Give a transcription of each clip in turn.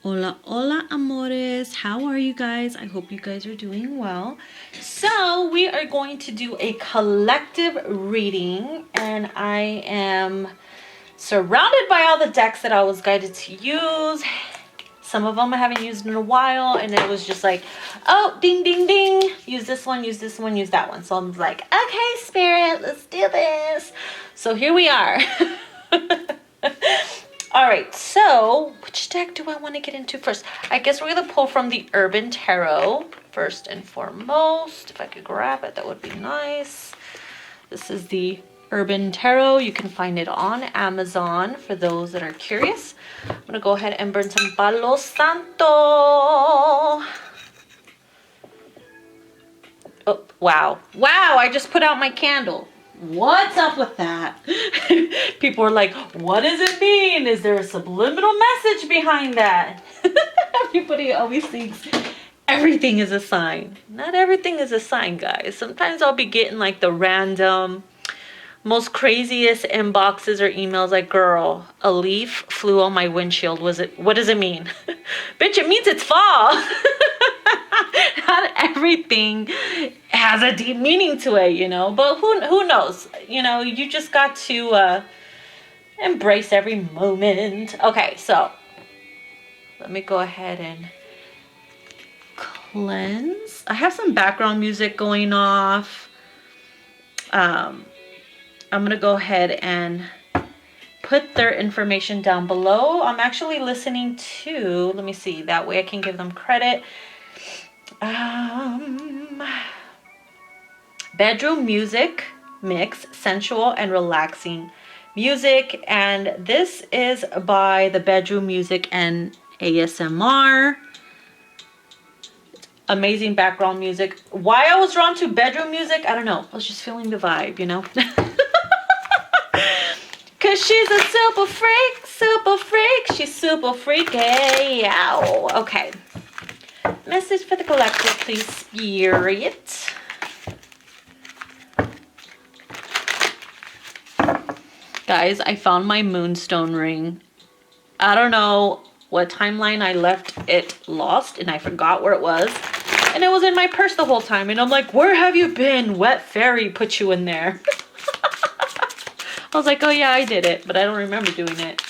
Hola, hola, amores. How are you guys? I hope you guys are doing well. So we are going to do a collective reading, and I am surrounded by all the decks that I was guided to use. Some of them I haven't used in a while, and it was just like, oh, ding, ding, ding. Use this one, use this one, use that one. So I'm like, okay, Spirit, let's do this. So here we are. All right, so which deck do I want to get into first? I guess we're going to pull from the Urban Tarot first and foremost. If I could grab it, that would be nice. This is the Urban Tarot. You can find it on Amazon for those that are curious. I'm going to go ahead and burn some Palo Santo. Oh, wow. Wow, I just put out my candle. What's up with that? People are like, what does it mean? Is there a subliminal message behind that? Everybody always thinks everything is a sign. Not everything is a sign, guys. Sometimes I'll be getting like the random, most craziest inboxes or emails like, girl, a leaf flew on my windshield. What does it mean? Bitch, it means it's fall. Not everything has a deep meaning to it, you know, but who knows? You know, you just got to embrace every moment. Okay, so let me go ahead and cleanse. I have some background music going off. I'm gonna go ahead and put their information down below. I'm actually listening to, let me see, that way I can give them credit. Bedroom music mix, sensual and relaxing music, and this is by the Bedroom Music and ASMR. Amazing background music. Why I was drawn to bedroom music, I don't know. I was just feeling the vibe, you know. Cause she's a super freak, she's super freaky. Ow. Okay. Message for the collective, please, Spirit. Guys, I found my moonstone ring. I don't know what timeline I left it lost, and I forgot where it was. And it was in my purse the whole time. And I'm like, where have you been? Wet fairy put you in there. I was like, oh yeah, I did it, but I don't remember doing it.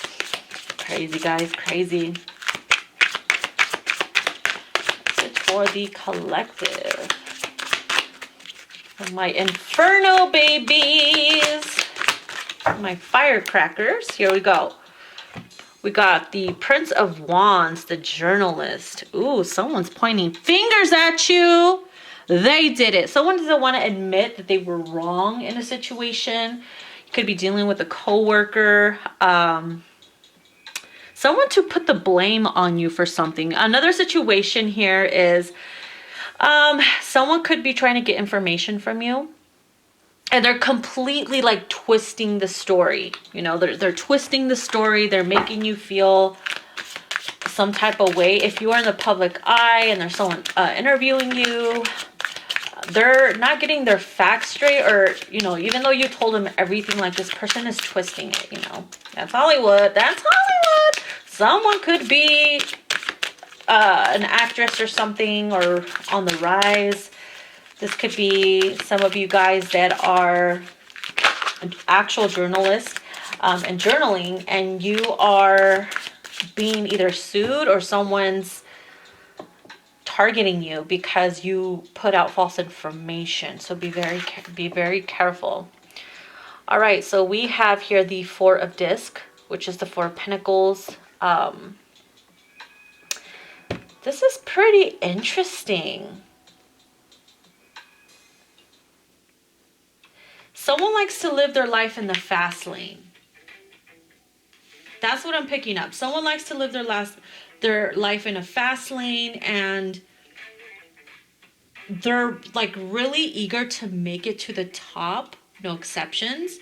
Crazy, guys, crazy. For the collective. And my Inferno babies. My firecrackers. Here we go. We got the Prince of Wands, the journalist. Ooh, someone's pointing fingers at you. They did it. Someone doesn't want to admit that they were wrong in a situation. You could be dealing with a coworker. Someone to put the blame on you for something. Another situation here is someone could be trying to get information from you, and they're completely like twisting the story. You know, they're twisting the story. They're making you feel some type of way. If you are in the public eye and there's someone interviewing you, they're not getting their facts straight, or, you know, even though you told them everything, like this person is twisting it, you know. That's Hollywood. That's Hollywood. Someone could be an actress or something, or on the rise. This could be some of you guys that are actual journalists and journaling, and you are being either sued or someone's targeting you because you put out false information. So be very careful. All right, so we have here the Four of Disc, which is the Four of Pentacles. This is pretty interesting. Someone likes to live their life in the fast lane. That's what I'm picking up. Someone likes to live their life in a fast lane, and they're like really eager to make it to the top, no exceptions.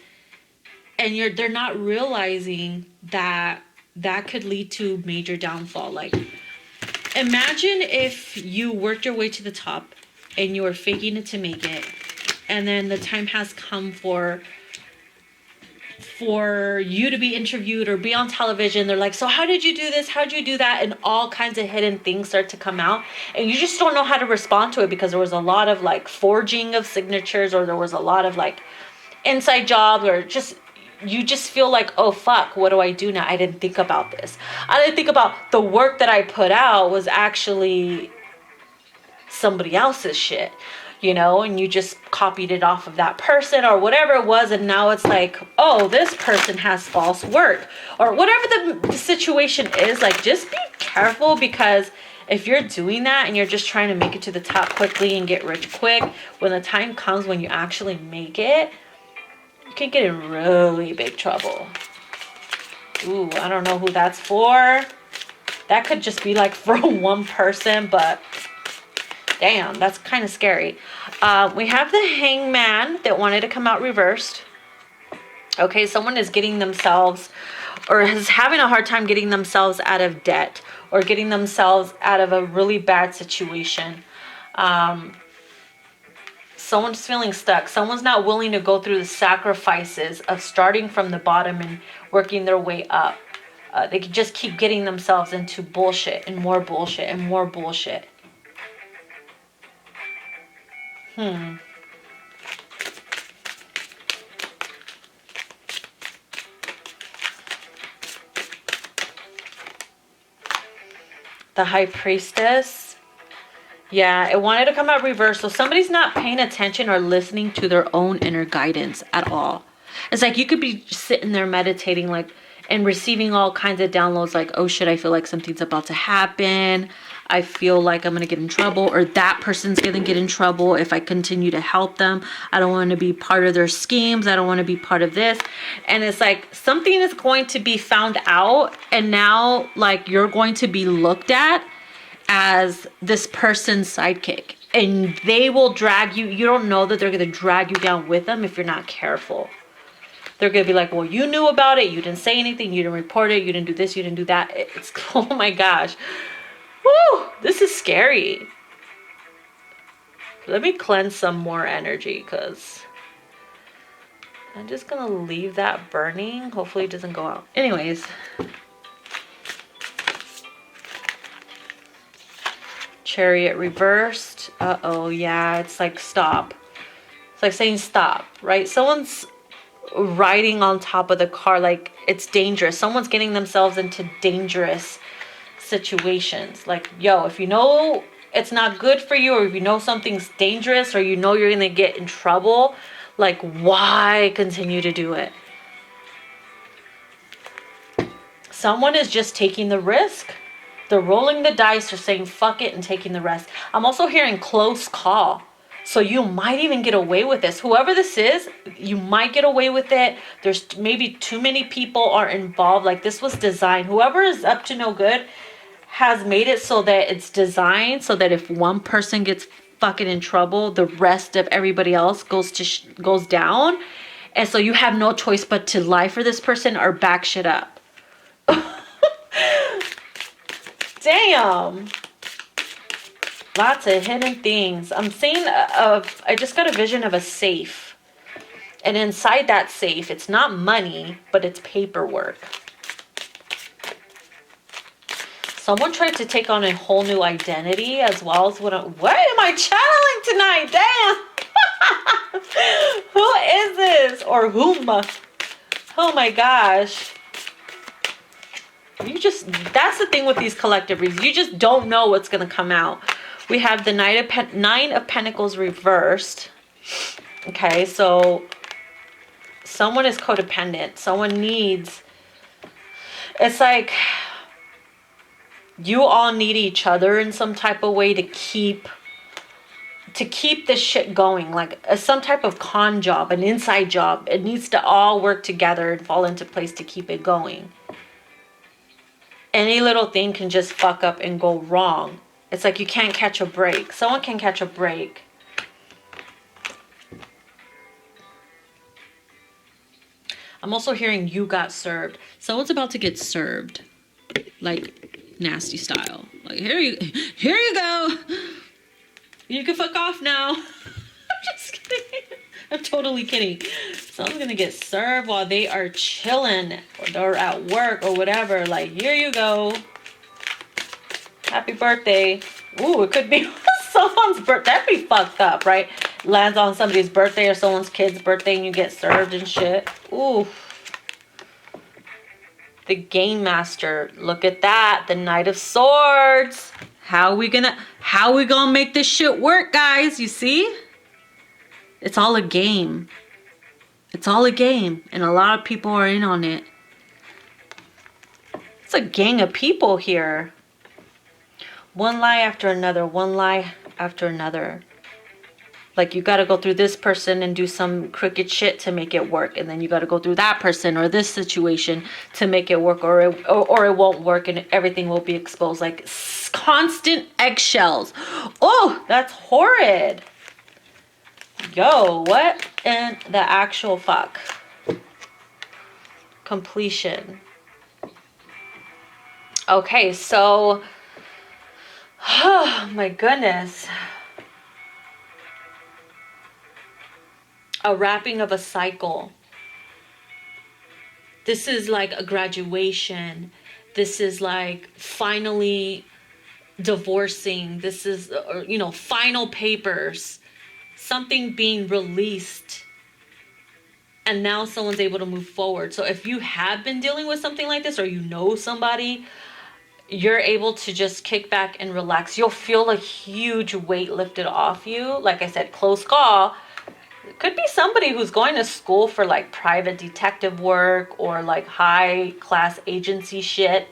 And they're not realizing that that could lead to major downfall. Like, imagine if you worked your way to the top and you were faking it to make it, and then the time has come for for you to be interviewed or be on television. They're like, so how did you do this? How did you do that? And all kinds of hidden things start to come out. And you just don't know how to respond to it because there was a lot of like forging of signatures, or there was a lot of like inside jobs, or just, you just feel like, oh fuck, what do I do now? I didn't think about this. I didn't think about the work that I put out was actually somebody else's shit, you know, and you just copied it off of that person or whatever it was, and now it's like, oh, this person has false work, or whatever the situation is. Like, just be careful, because if you're doing that and you're just trying to make it to the top quickly and get rich quick, when the time comes when you actually make it, you can get in really big trouble. Ooh, I don't know who that's for. That could just be like for one person, but damn, that's kind of scary. We have the Hangman that wanted to come out reversed. Okay, someone is getting themselves, or is having a hard time getting themselves out of debt, or getting themselves out of a really bad situation. Someone's feeling stuck. Someone's not willing to go through the sacrifices of starting from the bottom and working their way up. They can just keep getting themselves into bullshit and more bullshit and more bullshit. The High Priestess. Yeah, it wanted to come out reverse. So somebody's not paying attention or listening to their own inner guidance at all. It's like you could be sitting there meditating, like, and receiving all kinds of downloads, like, oh shit, I feel like something's about to happen. I feel like I'm going to get in trouble, or that person's going to get in trouble if I continue to help them. I don't want to be part of their schemes. I don't want to be part of this. And it's like something is going to be found out, and now like you're going to be looked at as this person's sidekick, and they will drag you. You don't know that they're going to drag you down with them if you're not careful. They're going to be like, well, you knew about it. You didn't say anything. You didn't report it. You didn't do this. You didn't do that. It's, oh my gosh. Woo, this is scary. Let me cleanse some more energy, because I'm just going to leave that burning. Hopefully it doesn't go out. Anyways. Chariot reversed. Uh-oh, yeah, it's like stop. It's like saying stop, right? Someone's riding on top of the car, like it's dangerous. Someone's getting themselves into dangerous situations. Like, yo, if you know it's not good for you, or if you know something's dangerous, or you know you're gonna get in trouble, like, why continue to do it? Someone is just taking the risk. They're rolling the dice, or saying fuck it and taking the rest. I'm also hearing close call. So you might even get away with this. Whoever this is, you might get away with it. There's maybe too many people are involved. Like, this was designed. Whoever is up to no good has made it so that it's designed so that if one person gets fucking in trouble, the rest of everybody else goes down. And so you have no choice but to lie for this person or back shit up. Damn. Lots of hidden things. I'm seeing I just got a vision of a safe. And inside that safe, it's not money, but it's paperwork. Someone tried to take on a whole new identity as well as what am I channeling tonight? Damn. Who is this? Or whom? Oh my gosh. That's the thing with these collective reads. You just don't know what's going to come out. We have the Nine of Pentacles reversed. Okay, so someone is codependent. Someone needs... It's like you all need each other in some type of way to keep this shit going. Like some type of con job, an inside job. It needs to all work together and fall into place to keep it going. Any little thing can just fuck up and go wrong. It's like you can't catch a break. Someone can catch a break. I'm also hearing you got served. Someone's about to get served. Like nasty style. Like, here you go. You can fuck off now. I'm just kidding. I'm totally kidding. Someone's gonna get served while they are chilling or they're at work or whatever. Like, here you go. Happy birthday. Ooh, it could be someone's birthday. That'd be fucked up, right? Lands on somebody's birthday or someone's kid's birthday and you get served and shit. Ooh. The Game Master. Look at that. The Knight of Swords. How we gonna make this shit work, guys? You see? It's all a game. It's all a game. And a lot of people are in on it. It's a gang of people here. One lie after another. One lie after another. Like, you got to go through this person and do some crooked shit to make it work. And then you got to go through that person or this situation to make it work. Or it won't work and everything will be exposed. Like, constant eggshells. Oh, that's horrid. Yo, what in the actual fuck? Completion. Okay, so... oh, my goodness. A wrapping of a cycle. This is like a graduation. This is like finally divorcing. This is, you know, final papers. Something being released. And now someone's able to move forward. So if you have been dealing with something like this or you know somebody, you're able to just kick back and relax. You'll feel a huge weight lifted off you. Like I said, close call. It could be somebody who's going to school for like private detective work or like high class agency shit.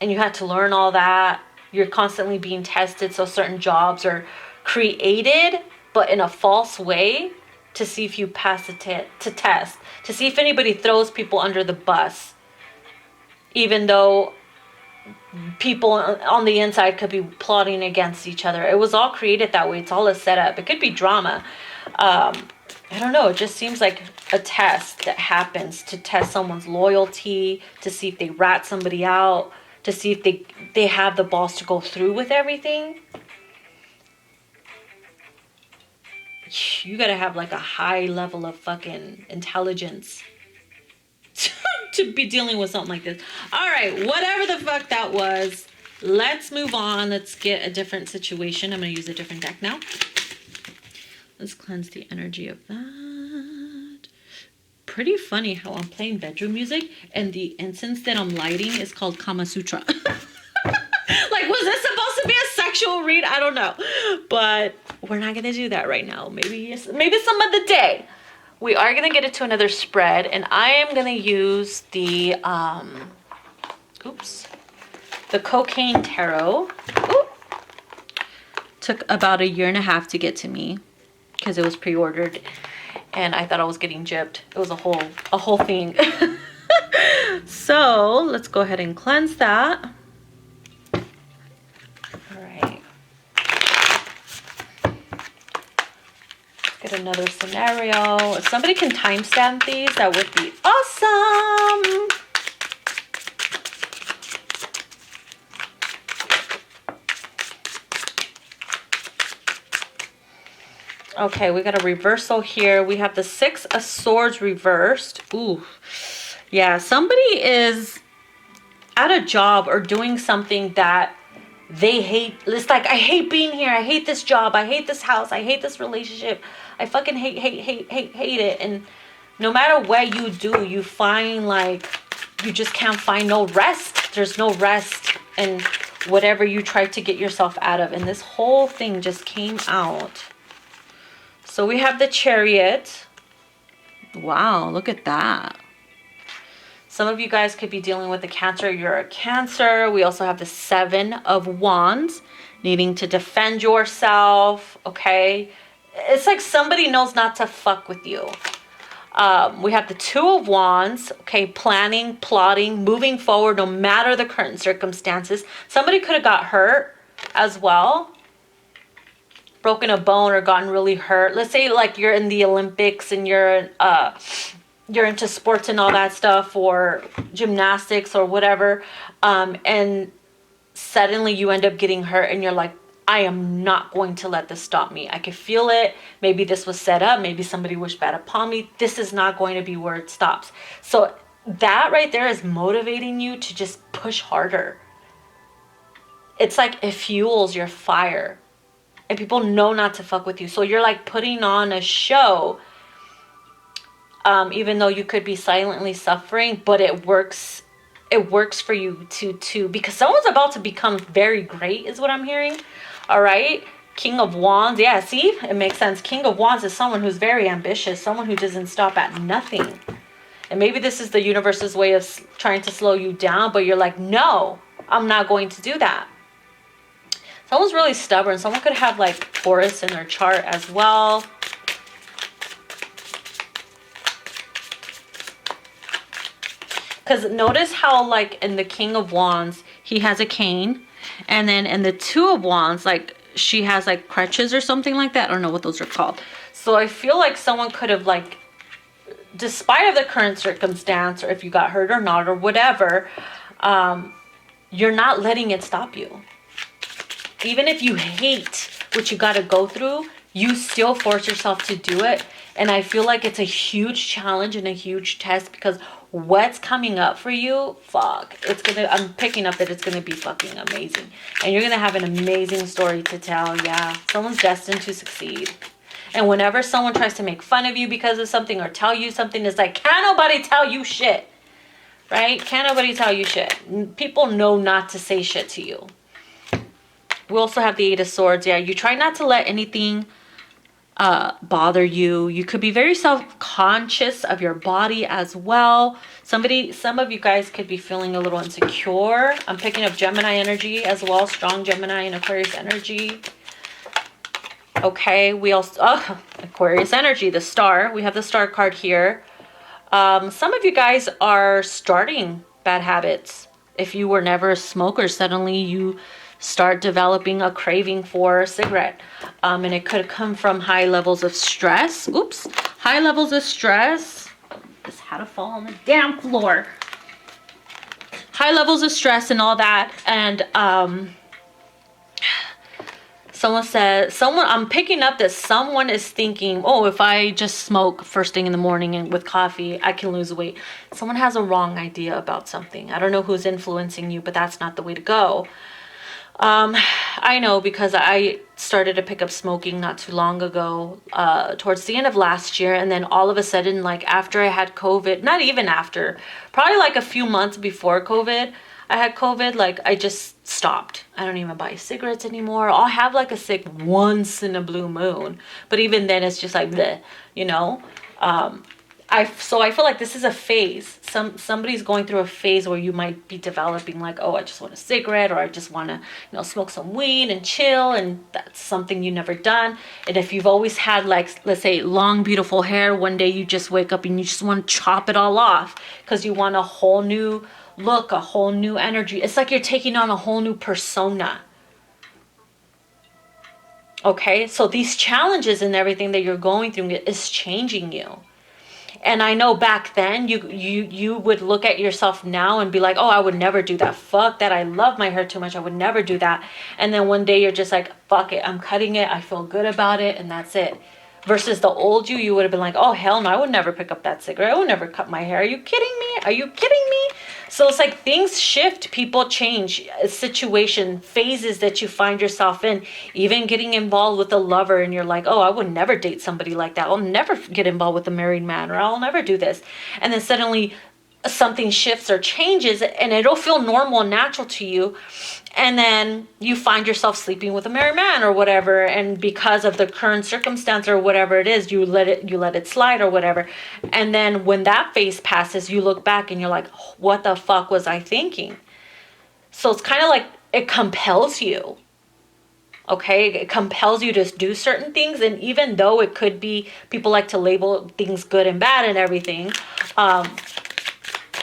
And you had to learn all that. You're constantly being tested. So certain jobs are created, but in a false way to see if you pass the test. To see if anybody throws people under the bus. Even though people on the inside could be plotting against each other. It was all created that way. It's all a setup. It could be drama. I don't know. It just seems like a test that happens to test someone's loyalty, to see if they rat somebody out, to see if they have the balls to go through with everything. You gotta have like a high level of fucking intelligence to be dealing with something like this. All right, whatever the fuck that was, let's move on. Let's get a different situation. I'm going to use a different deck now. Let's cleanse the energy of that. Pretty funny how I'm playing bedroom music and the incense that I'm lighting is called Kama Sutra. Like, was this supposed to be a sexual read? I don't know. But we're not going to do that right now. Maybe some other day. We are going to get into another spread, and I am going to use the, the Cocaine Tarot. Ooh. Took about 1.5 years to get to me because it was pre-ordered, and I thought I was getting gypped. It was a whole thing. So let's go ahead and cleanse that. Get another scenario. If somebody can timestamp these, that would be awesome. Okay, we got a reversal here. We have the 6 of Swords reversed. Ooh. Yeah, somebody is at a job or doing something that they hate. It's like, I hate being here. I hate this job. I hate this house. I hate this relationship. I fucking hate it. And no matter what you do, you find like you just can't find no rest. There's no rest in whatever you try to get yourself out of. And this whole thing just came out. So we have the Chariot. Wow, look at that. Some of you guys could be dealing with a Cancer. You're a Cancer. We also have the 7 of Wands, needing to defend yourself, okay? It's like somebody knows not to fuck with you. We have the 2 of Wands, okay? Planning, plotting, moving forward no matter the current circumstances. Somebody could have got hurt as well. Broken a bone or gotten really hurt. Let's say like you're in the Olympics and you're into sports and all that stuff, or gymnastics or whatever, and suddenly you end up getting hurt and you're like, I am not going to let this stop me. I could feel it. Maybe this was set up. Maybe somebody wished bad upon me. This is not going to be where it stops. So that right there is motivating you to just push harder. It's like it fuels your fire. And people know not to fuck with you. So you're like putting on a show, even though you could be silently suffering, but it works. It works for you to because someone's about to become very great is what I'm hearing. All right. King of Wands. Yeah, see, it makes sense. King of Wands is someone who's very ambitious, someone who doesn't stop at nothing. And maybe this is the universe's way of trying to slow you down, but you're like, no, I'm not going to do that. Someone's really stubborn. Someone could have like Taurus in their chart as well. Because notice how like in the King of Wands, he has a cane. And then in the Two of Wands, like she has like crutches or something like that. I don't know what those are called. So I feel like someone could have like, despite of the current circumstance, or if you got hurt or not or whatever, you're not letting it stop you. Even if you hate what you got to go through, you still force yourself to do it. And I feel like it's a huge challenge and a huge test because what's coming up for you, fuck, I'm picking up that it's gonna be fucking amazing. And you're gonna have an amazing story to tell. Yeah, someone's destined to succeed. And whenever someone tries to make fun of you because of something or tell you something, it's like, can't nobody tell you shit, right? Can't nobody tell you shit. People know not to say shit to you. We also have the Eight of Swords. Yeah, you try not to let anything bother you. You could be very self-conscious of your body as well. Some of you guys could be feeling a little insecure. I'm picking up Gemini energy as well. Strong Gemini and Aquarius energy. Okay, we also, Aquarius energy, the star. We have the star card here. Some of you guys are starting bad habits. If you were never a smoker, suddenly you start developing a craving for a cigarette. And it could come from high levels of stress. Oops. High levels of stress. This had to fall on the damn floor. High levels of stress and all that. And I'm picking up that someone is thinking, oh, if I just smoke first thing in the morning and with coffee, I can lose weight. Someone has a wrong idea about something. I don't know who's influencing you, but that's not the way to go. I know because I started to pick up smoking not too long ago, towards the end of last year. And then all of a sudden, like after I had COVID, not even after, probably like a few months before COVID, I had COVID, like I just stopped. I don't even buy cigarettes anymore. I'll have like a cig once in a blue moon. But even then it's just like bleh, you know? So I feel like this is a phase. Somebody's going through a phase where you might be developing like, oh, I just want a cigarette, or I just want to, smoke some weed and chill, and that's something you've never done. And if you've always had like, let's say, long, beautiful hair, one day you just wake up and you just want to chop it all off because you want a whole new look, a whole new energy. It's like you're taking on a whole new persona. Okay, so these challenges and everything that you're going through is changing you. And I know back then you would look at yourself now and be like, oh, I would never do that. Fuck that. I love my hair too much. I would never do that. And then one day you're just like, fuck it. I'm cutting it. I feel good about it. And that's it. Versus the old you would have been like, oh, hell no, I would never pick up that cigarette. I would never cut my hair. Are you kidding me? Are you kidding me? So it's like things shift, people change, situation, phases that you find yourself in, even getting involved with a lover and you're like, oh, I would never date somebody like that. I'll never get involved with a married man, or I'll never do this. And then suddenly something shifts or changes and it'll feel normal and natural to you. And then you find yourself sleeping with a married man or whatever. And because of the current circumstance or whatever it is, you let it slide or whatever. And then when that phase passes, you look back and you're like, what the fuck was I thinking? So it's kind of like it compels you. Okay, it compels you to do certain things. And even though it could be, people like to label things good and bad and everything,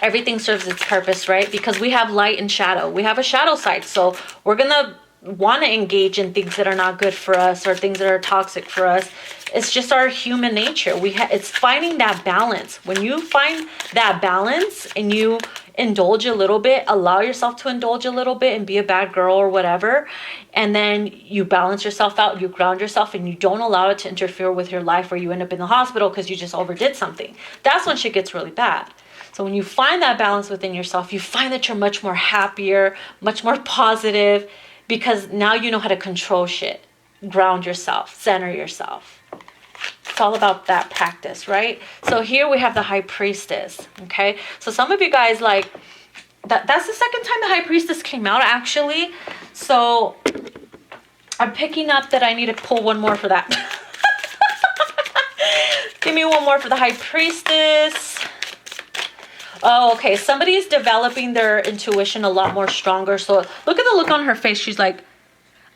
everything serves its purpose, right? Because we have light and shadow. We have a shadow side. So we're going to want to engage in things that are not good for us or things that are toxic for us. It's just our human nature. It's finding that balance. When you find that balance and you indulge a little bit, allow yourself to indulge a little bit and be a bad girl or whatever. And then you balance yourself out, you ground yourself, and you don't allow it to interfere with your life or you end up in the hospital because you just overdid something. That's when shit gets really bad. So when you find that balance within yourself, you find that you're much more happier, much more positive, because now you know how to control shit, ground yourself, center yourself. It's all about that practice, right? So here we have the High Priestess, okay? So some of you guys, like, that's the second time the High Priestess came out, actually. So I'm picking up that I need to pull one more for that. Give me one more for the High Priestess. Oh, okay. Somebody's developing their intuition a lot more stronger. So look at the look on her face. She's like,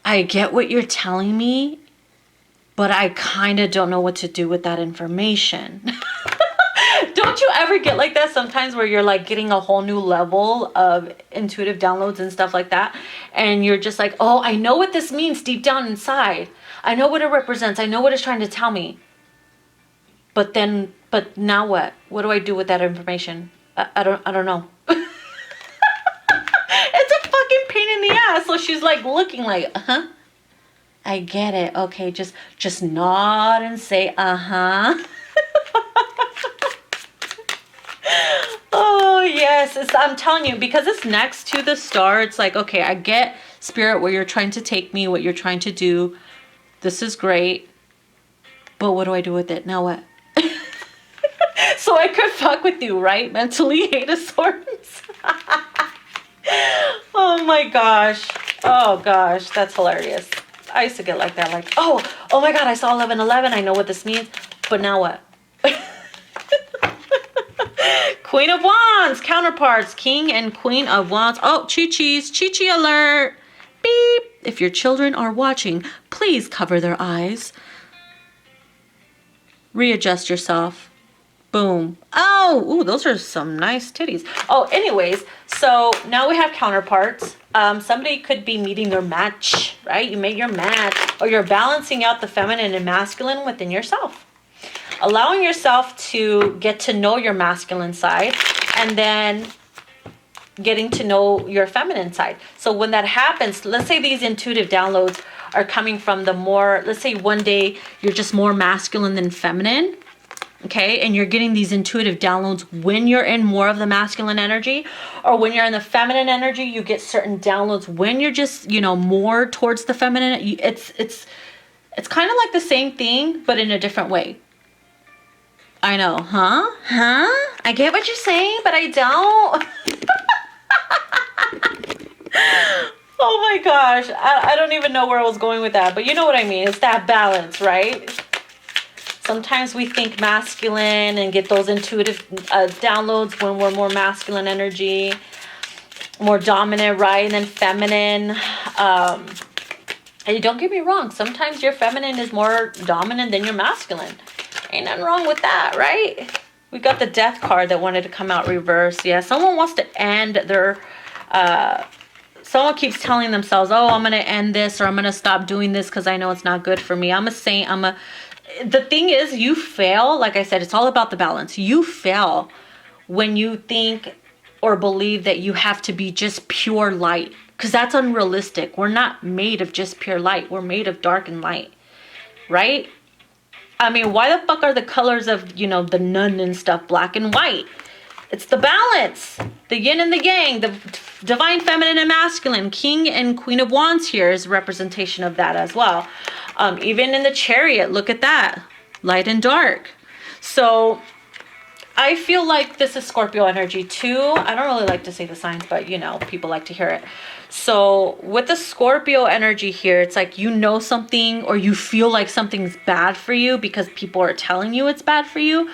I get what you're telling me, but I kind of don't know what to do with that information. Don't you ever get like that sometimes where you're like getting a whole new level of intuitive downloads and stuff like that? And you're just like, oh, I know what this means deep down inside. I know what it represents. I know what it's trying to tell me. But now what? What do I do with that information? I don't know. It's a fucking pain in the ass. So she's like looking like, I get it. Okay, just nod and say, Oh, yes. I'm telling you, because it's next to the star, it's like, okay, I get, Spirit, where you're trying to take me, what you're trying to do. This is great. But what do I do with it? Now what? So I could fuck with you, right? Mentally, Eight of Swords. Oh my gosh. Oh gosh, that's hilarious. I used to get like that, like, oh my God, I saw 1111. I know what this means. But now what? Queen of Wands, counterparts, King and Queen of Wands. Oh, Chi-Chi alert. Beep. If your children are watching, please cover their eyes. Readjust yourself. Boom. Oh, ooh, those are some nice titties. Oh, anyways, so now we have counterparts. Somebody could be meeting their match, right? You made your match, or you're balancing out the feminine and masculine within yourself. Allowing yourself to get to know your masculine side and then getting to know your feminine side. So when that happens, let's say these intuitive downloads are coming from the more, let's say one day you're just more masculine than feminine. Okay, and you're getting these intuitive downloads when you're in more of the masculine energy, or when you're in the feminine energy, you get certain downloads when you're just, more towards the feminine. It's kind of like the same thing, but in a different way. I know, huh? I get what you're saying, but I don't. Oh my gosh, I don't even know where I was going with that, but you know what I mean. It's that balance, right? Sometimes we think masculine and get those intuitive downloads when we're more masculine energy, more dominant, right? And then feminine. And don't get me wrong. Sometimes your feminine is more dominant than your masculine. Ain't nothing wrong with that, right? We got the Death card that wanted to come out reverse. Yeah, someone wants to end their... someone keeps telling themselves, oh, I'm going to end this, or I'm going to stop doing this because I know it's not good for me. I'm a saint. The thing is, you fail. Like I said, it's all about the balance. You fail when you think or believe that you have to be just pure light, because that's unrealistic. We're not made of just pure light. We're made of dark and light, right? I mean, why the fuck are the colors of, the nun and stuff black and white? It's the balance, the yin and the yang, the divine feminine and masculine. King and Queen of Wands here is a representation of that as well. Even in the Chariot, look at that, light and dark. So I feel like this is Scorpio energy too. I don't really like to say the signs, but people like to hear it. So with the Scorpio energy here, it's like something, or you feel like something's bad for you because people are telling you it's bad for you.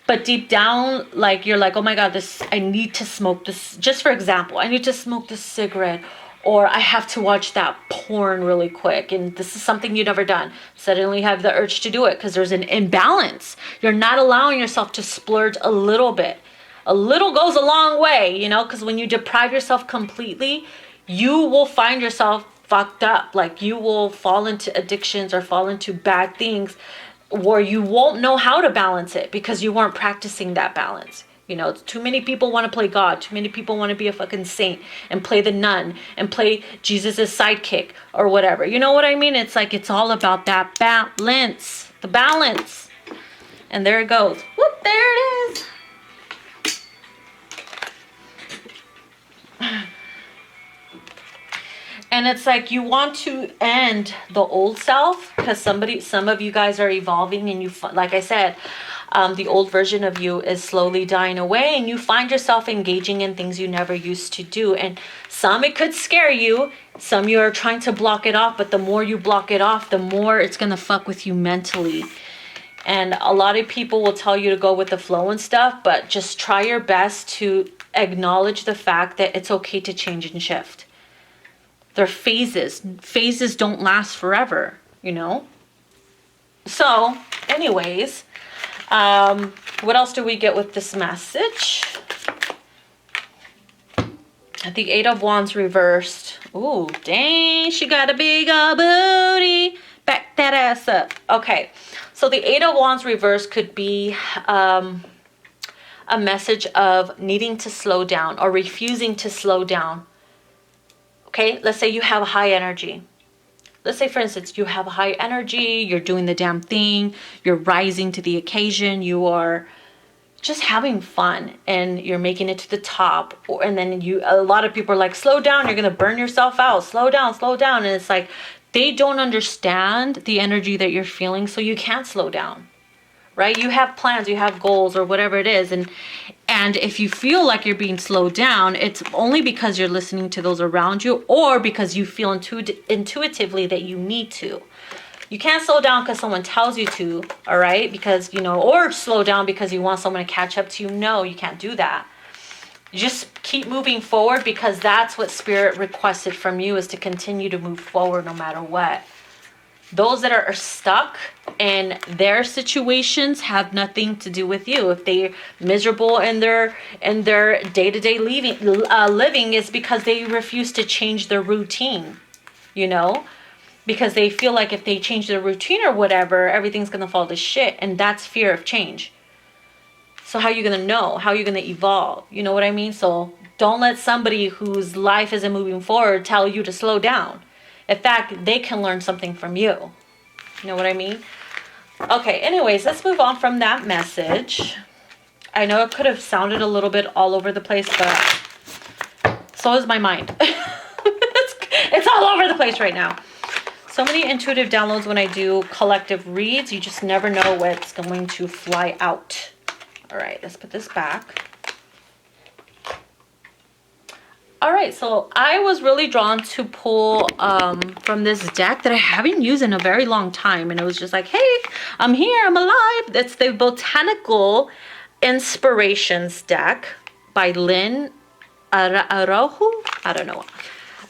But deep down, like, you're like, oh my God, I need to smoke this. Just for example, I need to smoke this cigarette, or I have to watch that porn really quick. And this is something you've never done. Suddenly you have the urge to do it because there's an imbalance. You're not allowing yourself to splurge a little bit. A little goes a long way, because when you deprive yourself completely, you will find yourself fucked up. Like, you will fall into addictions or fall into bad things, where you won't know how to balance it because you weren't practicing that balance. You know, too many people want to play God. Too many people want to be a fucking saint and play the nun and play Jesus's sidekick or whatever. You know what I mean? It's like, it's all about that balance. The balance. And there it goes. Whoop, there it is. And it's like, you want to end the old self because some of you guys are evolving, and you, like I said, the old version of you is slowly dying away, and you find yourself engaging in things you never used to do. And some, it could scare you. Some, you are trying to block it off, but the more you block it off, the more it's going to fuck with you mentally. And a lot of people will tell you to go with the flow and stuff, but just try your best to acknowledge the fact that it's okay to change and shift. They're phases. Phases don't last forever, you know? So, anyways, what else do we get with this message? The Eight of Wands reversed. Ooh, dang, she got a big old booty. Back that ass up. Okay, so the Eight of Wands reversed could be a message of needing to slow down or refusing to slow down. Okay, let's say you have high energy. Let's say, for instance, you have high energy, you're doing the damn thing, you're rising to the occasion, you are just having fun, and you're making it to the top. And then a lot of people are like, slow down, you're gonna burn yourself out, slow down, slow down. And it's like, they don't understand the energy that you're feeling, so you can't slow down, right? You have plans, you have goals, or whatever it is, and if you feel like you're being slowed down, it's only because you're listening to those around you, or because you feel intuitively that you need to. You can't slow down because someone tells you to, all right? Because, you know, or slow down because you want someone to catch up to you. No, you can't do that. You just keep moving forward, because that's what Spirit requested from you, is to continue to move forward no matter what. Those that are stuck in their situations have nothing to do with you. If they're miserable in their day-to-day living, is because they refuse to change their routine, you know? Because they feel like if they change their routine or whatever, everything's going to fall to shit. And that's fear of change. So how are you going to know? How are you going to evolve? You know what I mean? So don't let somebody whose life isn't moving forward tell you to slow down. In fact, they can learn something from you. You know what I mean? Okay, anyways, let's move on from that message. I know it could have sounded a little bit all over the place, but so is my mind. It's all over the place right now. So many intuitive downloads when I do collective reads. You just never know what's going to fly out. All right, let's put this back. All right, so I was really drawn to pull from this deck that I haven't used in a very long time. And it was just like, hey, I'm here, I'm alive. That's the Botanical Inspirations deck by Lynn Araujo. I don't know.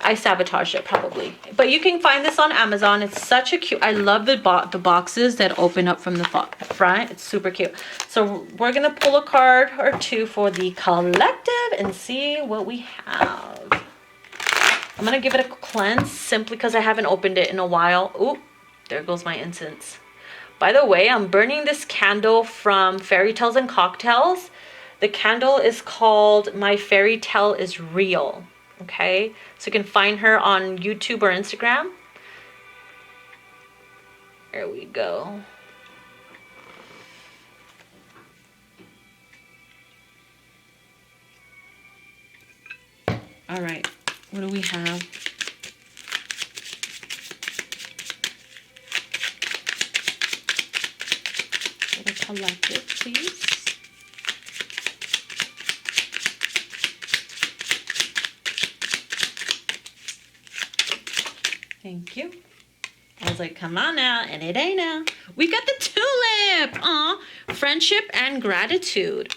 I sabotaged it probably. But you can find this on Amazon. It's such a cute, I love the boxes that open up from the front. It's super cute. So we're going to pull a card or two for the collective and see what we have. I'm going to give it a cleanse simply because I haven't opened it in a while. Ooh, there goes my incense. By the way, I'm burning this candle from Fairy Tales and Cocktails. The candle is called My Fairy Tale is Real. Okay, so you can find her on YouTube or Instagram. There we go. All right, what do we have? For the collective, please. Thank you. I was like, come on now, and it ain't now. We got the tulip. Aw, friendship and gratitude.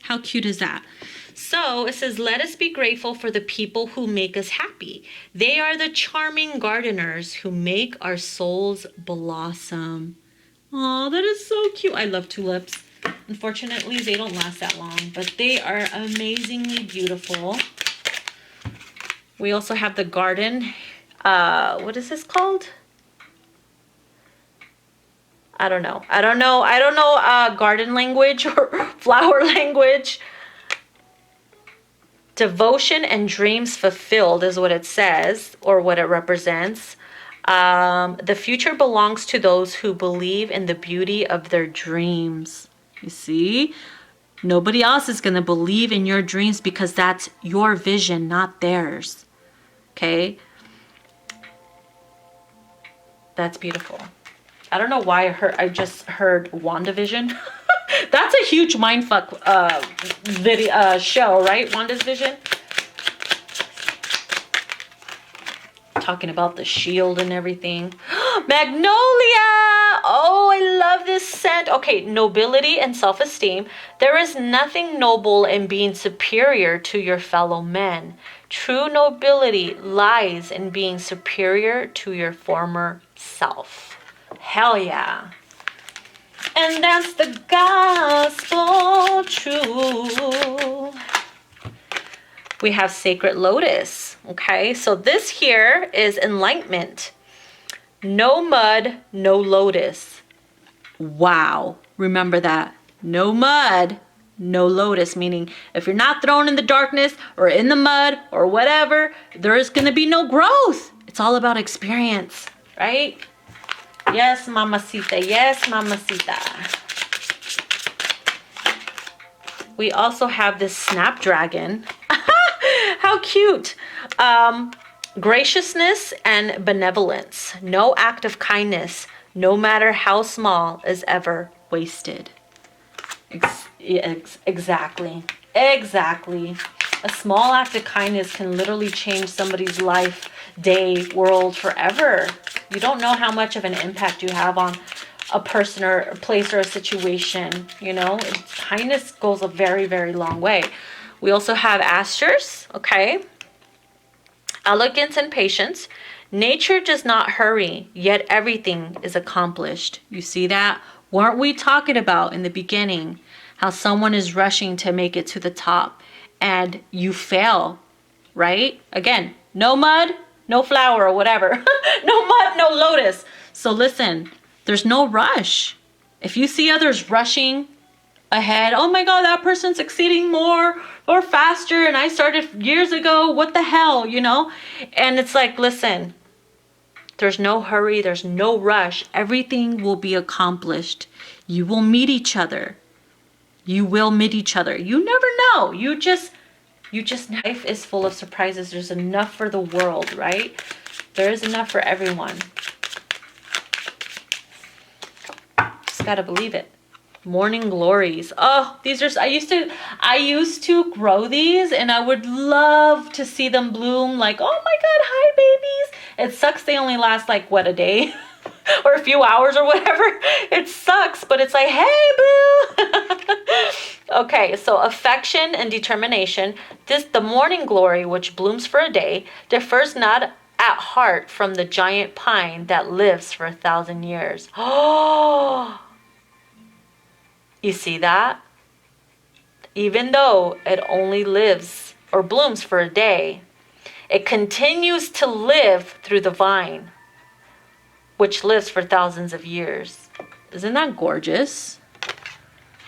How cute is that? So it says, let us be grateful for the people who make us happy. They are the charming gardeners who make our souls blossom. Aw, that is so cute. I love tulips. Unfortunately, they don't last that long, but they are amazingly beautiful. We also have the garden. What is this called? I don't know garden language or flower language. Devotion and dreams fulfilled is what it says, or what it represents. The future belongs to those who believe in the beauty of their dreams. You see? Nobody else is going to believe in your dreams because that's your vision, not theirs. Okay? That's beautiful. I don't know why I just heard WandaVision. That's a huge mindfuck show, right? Wanda's Vision. Talking about the shield and everything. Magnolia! Oh, I love this scent. Okay, nobility and self-esteem. There is nothing noble in being superior to your fellow men. True nobility lies in being superior to your former self. Hell yeah. And that's the gospel truth. We have Sacred Lotus. Okay, so this here is enlightenment. No mud, no lotus. Wow. Remember that. No mud, no lotus. Meaning if you're not thrown in the darkness or in the mud or whatever, there is going to be no growth. It's all about experience, right? Yes, mamacita. Yes, mamacita. We also have this snapdragon. How cute. Graciousness and benevolence. No act of kindness, no matter how small, is ever wasted. Exactly. Exactly. A small act of kindness can literally change somebody's life, day, world, forever. You don't know how much of an impact you have on a person or a place or a situation. You know, kindness goes a very, very long way. We also have asters, okay? Elegance and patience. Nature does not hurry, yet everything is accomplished. You see that? Weren't we talking about in the beginning how someone is rushing to make it to the top and you fail, right? Again, no mud, no flower or whatever. No mud, no lotus. So listen, there's no rush. If you see others rushing ahead, oh my God, that person's succeeding more or faster and I started years ago, what the hell, you know? And it's like, listen, there's no hurry, there's no rush. Everything will be accomplished. You will meet each other. You will meet each other. You never know. You just, life is full of surprises. There's enough for the world, right? There is enough for everyone. Just gotta believe it. Morning glories. Oh, these are, I used to grow these and I would love to see them bloom like, oh my God, hi babies. It sucks they only last like what, a day or a few hours or whatever. It sucks, but it's like, hey boo. Okay, so affection and determination. The morning glory, which blooms for a day, differs not at heart from the giant pine that lives for 1,000 years. Oh, you see that? Even though it only lives or blooms for a day, it continues to live through the vine, which lives for thousands of years. Isn't that gorgeous?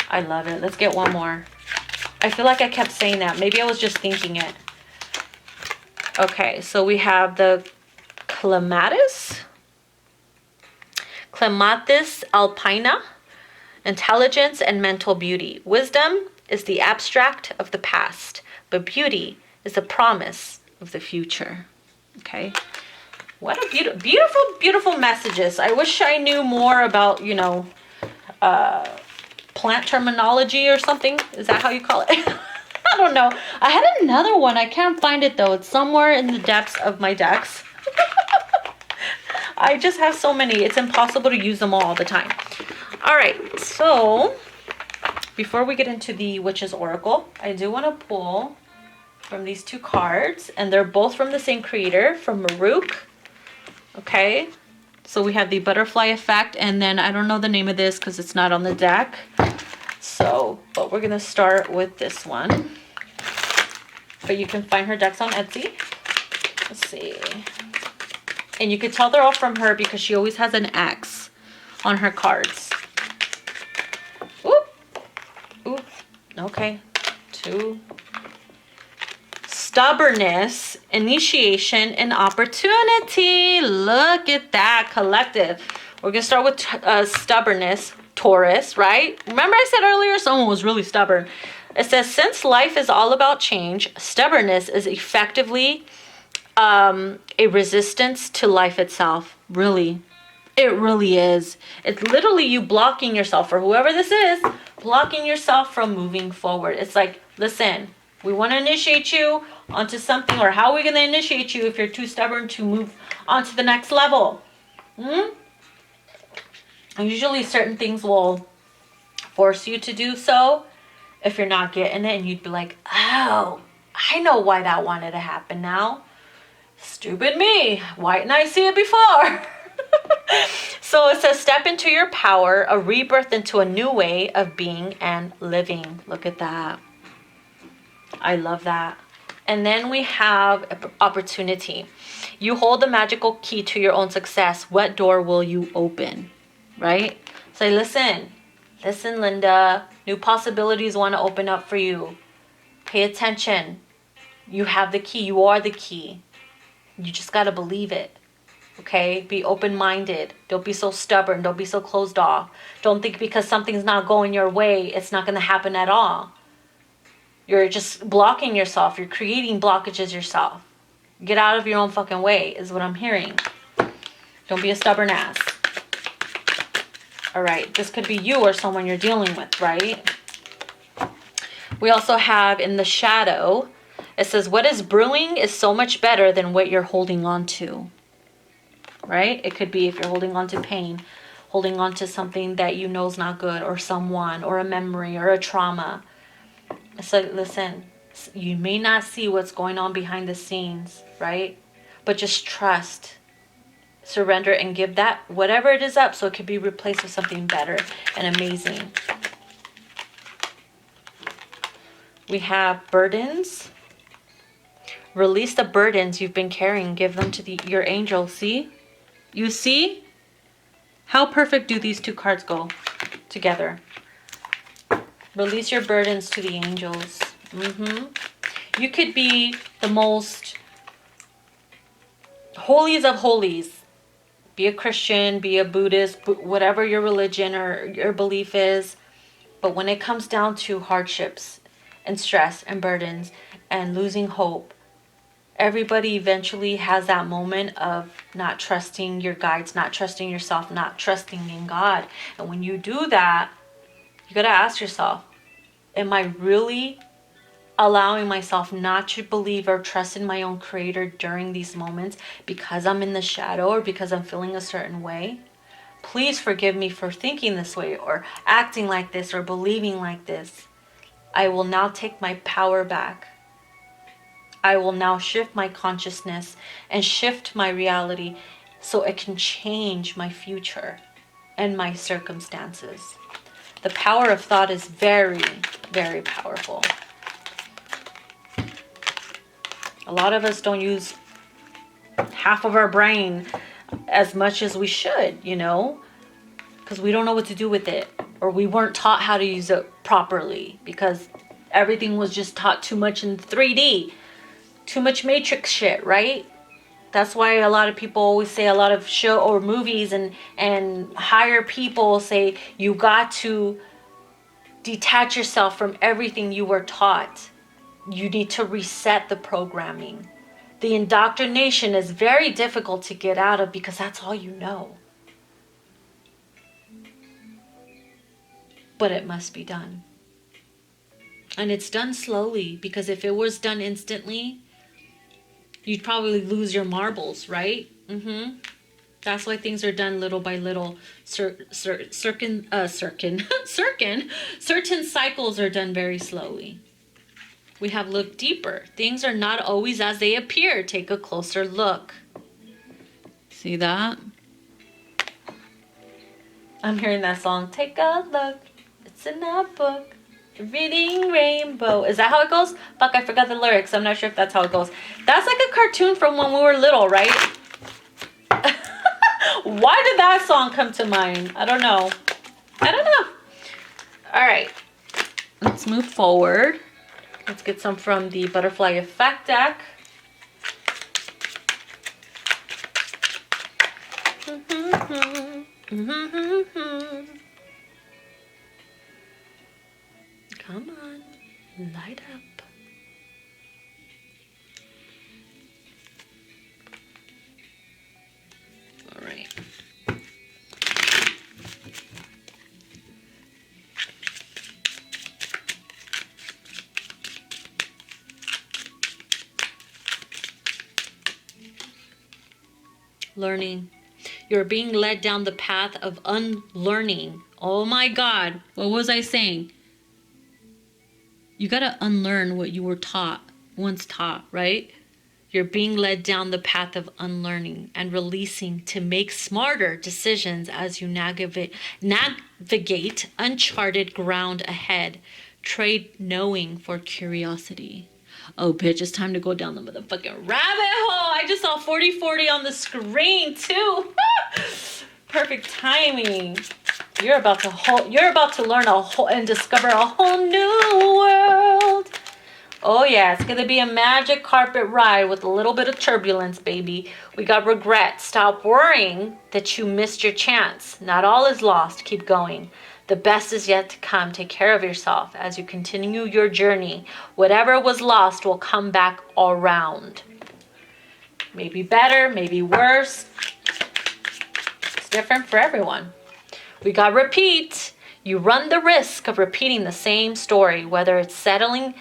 I love it. Let's get one more. I feel like I kept saying that. Maybe I was just thinking it. Okay, so we have the Clematis alpina. Intelligence and mental beauty. Wisdom is the abstract of the past, but beauty is the promise of the future. Okay. What a beautiful, beautiful messages. I wish I knew more about, you know, plant terminology or something. Is that how you call it? I don't know. I had another one. I can't find it though. It's somewhere in the depths of my decks. I just have so many. It's impossible to use them all the time. All right, so before we get into the Witch's Oracle, I do want to pull from these two cards, and they're both from the same creator, from Maruk. Okay, so we have the Butterfly Effect, and then I don't know the name of this because it's not on the deck. So, but we're going to start with this one. But you can find her decks on Etsy. Let's see. And you can tell they're all from her because she always has an X on her cards. Oop. Oop. Okay. 2. stubbornness, initiation, and opportunity. Look at that, collective. We're going to start with stubbornness, Taurus, right? Remember I said earlier someone was really stubborn. It says, since life is all about change, stubbornness is effectively a resistance to life itself. Really. It really is. It's literally you blocking yourself, or whoever this is, blocking yourself from moving forward. It's like, listen, we want to initiate you onto something, or how are we going to initiate you if you're too stubborn to move onto the next level? And usually certain things will force you to do so if you're not getting it, and you'd be like, oh, I know why that wanted to happen now. Stupid me. Why didn't I see it before? So it says, step into your power, a rebirth into a new way of being and living. Look at that. I love that. And then we have opportunity. You hold the magical key to your own success. What door will you open? Right? Say, listen, Linda. New possibilities want to open up for you. Pay attention. You have the key. You are the key. You just got to believe it. Okay? Be open-minded. Don't be so stubborn. Don't be so closed off. Don't think because something's not going your way, it's not going to happen at all. You're just blocking yourself. You're creating blockages yourself. Get out of your own fucking way is what I'm hearing. Don't be a stubborn ass. All right. This could be you or someone you're dealing with, right? We also have in the shadow, it says, what is brewing is so much better than what you're holding on to. Right? It could be if you're holding on to pain, holding on to something that you know is not good, or someone, or a memory, or a trauma. It's like, listen, you may not see what's going on behind the scenes, right? But just trust, surrender, and give that, whatever it is up, so it can be replaced with something better and amazing. We have burdens. Release the burdens you've been carrying. Give them to your angel. See? You see? How perfect do these two cards go together? Release your burdens to the angels. You could be the most holies of holies. Be a Christian, be a Buddhist, whatever your religion or your belief is. But when it comes down to hardships and stress and burdens and losing hope, everybody eventually has that moment of not trusting your guides, not trusting yourself, not trusting in God. And when you do that, you got to ask yourself, am I really allowing myself not to believe or trust in my own creator during these moments because I'm in the shadow or because I'm feeling a certain way? Please forgive me for thinking this way or acting like this or believing like this. I will now take my power back. I will now shift my consciousness and shift my reality so it can change my future and my circumstances. The power of thought is very, very powerful. A lot of us don't use half of our brain as much as we should, you know, because we don't know what to do with it, or we weren't taught how to use it properly because everything was just taught too much in 3D. Too much Matrix shit, right? That's why a lot of people always say, a lot of show or movies and higher people say you got to detach yourself from everything you were taught. You need to reset the programming. The indoctrination is very difficult to get out of because that's all you know. But it must be done. And it's done slowly, because if it was done instantly, you'd probably lose your marbles, right? That's why things are done little by little. Certain cycles are done very slowly. We have looked deeper. Things are not always as they appear. Take a closer look. See that? I'm hearing that song. Take a look. It's in a book. Reading Rainbow. Is that how it goes? Fuck, I forgot the lyrics. I'm not sure if that's how it goes. That's like a cartoon from when we were little, right? Why did that song come to mind? I don't know. All right. Let's move forward. Let's get some from the Butterfly Effect deck. Come on, light up. All right. Learning. You're being led down the path of unlearning. Oh my God. What was I saying? You got to unlearn what you were once taught, right? You're being led down the path of unlearning and releasing to make smarter decisions as you navigate uncharted ground ahead. Trade knowing for curiosity. Oh, bitch, it's time to go down the motherfucking rabbit hole. I just saw 4040 on the screen, too. Perfect timing. You're about to learn and discover a whole new world. Oh, yeah, it's going to be a magic carpet ride with a little bit of turbulence, baby. We got regret. Stop worrying that you missed your chance. Not all is lost. Keep going. The best is yet to come. Take care of yourself as you continue your journey. Whatever was lost will come back all around. Maybe better, maybe worse. It's different for everyone. We got repeat. You run the risk of repeating the same story, whether it's setting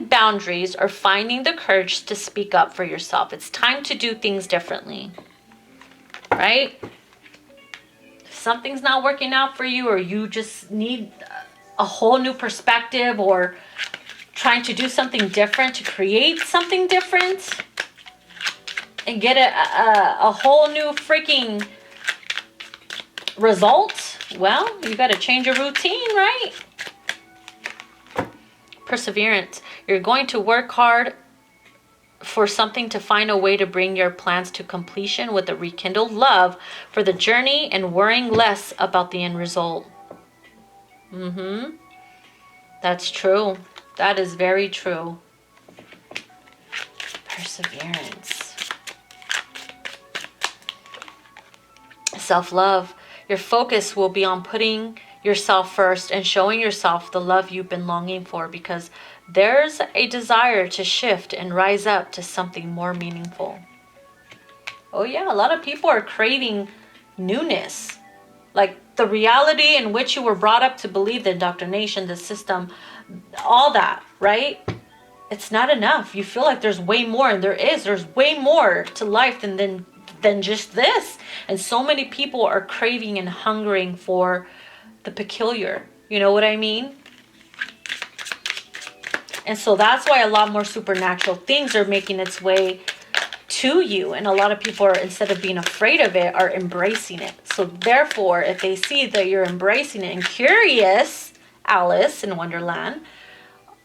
boundaries or finding the courage to speak up for yourself. It's time to do things differently, right? If something's not working out for you, or you just need a whole new perspective, or trying to do something different to create something different and get a whole new freaking result, well, you got to change your routine, right? Perseverance. You're going to work hard for something to find a way to bring your plans to completion with a rekindled love for the journey and worrying less about the end result. That's true. That is very true. Perseverance. Self-love. Your focus will be on putting yourself first and showing yourself the love you've been longing for, because there's a desire to shift and rise up to something more meaningful. Oh yeah, a lot of people are craving newness. Like the reality in which you were brought up to believe, the indoctrination, the system, all that, right? It's not enough. You feel like there's way more, and there's way more to life than just this. And so many people are craving and hungering for the peculiar. You know what I mean? And so that's why a lot more supernatural things are making its way to you. And a lot of people are, instead of being afraid of it, are embracing it. So therefore, if they see that you're embracing it and curious, Alice in Wonderland,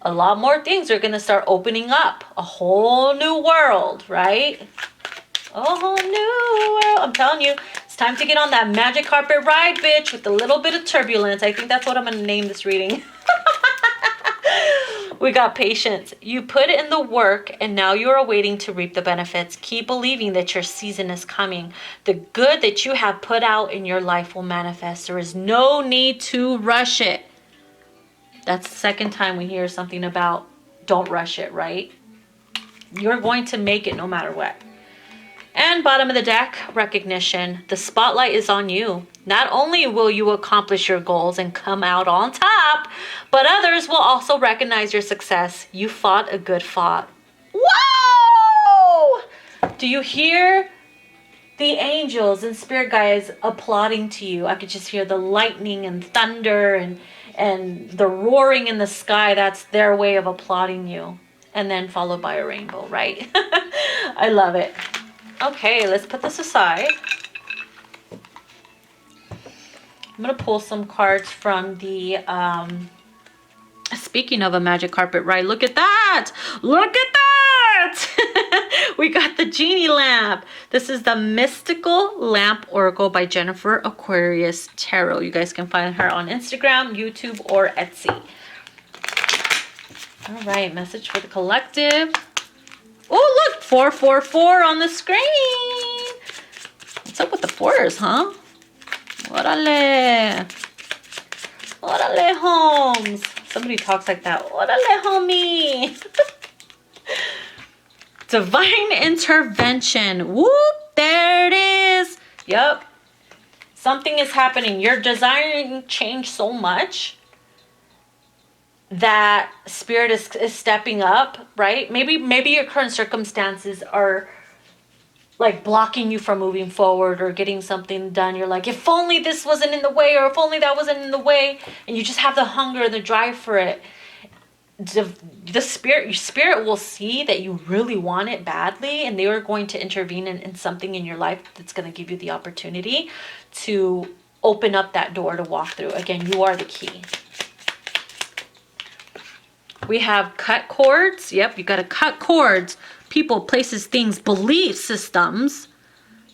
a lot more things are going to start opening up. A whole new world, right? A whole new world. I'm telling you, it's time to get on that magic carpet ride, bitch, with a little bit of turbulence. I think that's what I'm going to name this reading. We got patience. You put in the work, and now you are waiting to reap the benefits. Keep believing that your season is coming. The good that you have put out in your life will manifest. There is no need to rush it. That's the second time we hear something about don't rush it, right? You're going to make it no matter what. And bottom of the deck, recognition. The spotlight is on you. Not only will you accomplish your goals and come out on top, but others will also recognize your success. You fought a good fight. Whoa! Do you hear the angels and spirit guides applauding to you? I could just hear the lightning and thunder and the roaring in the sky. That's their way of applauding you. And then followed by a rainbow, right? I love it. Okay, let's put this aside. I'm going to pull some cards from the, speaking of a magic carpet ride, look at that! Look at that! We got the genie lamp. This is the Mystical Lamp Oracle by Jennifer Aquarius Tarot. You guys can find her on Instagram, YouTube, or Etsy. All right, message for the collective. Oh, look, 444 on the screen. What's up with the fours, huh? Orale. Orale, Holmes. Somebody talks like that. Orale, homie. Divine intervention. Whoop, there it is. Yep. Something is happening. You're desiring change so much that spirit is stepping up, right? Maybe your current circumstances are like blocking you from moving forward or getting something done. You're like, if only this wasn't in the way, or if only that wasn't in the way, and you just have the hunger, the drive for it. The spirit, your spirit will see that you really want it badly, and they are going to intervene in something in your life that's going to give you the opportunity to open up that door to walk through. Again, you are the key. We have cut cords. Yep, you got to cut cords. People, places, things, belief systems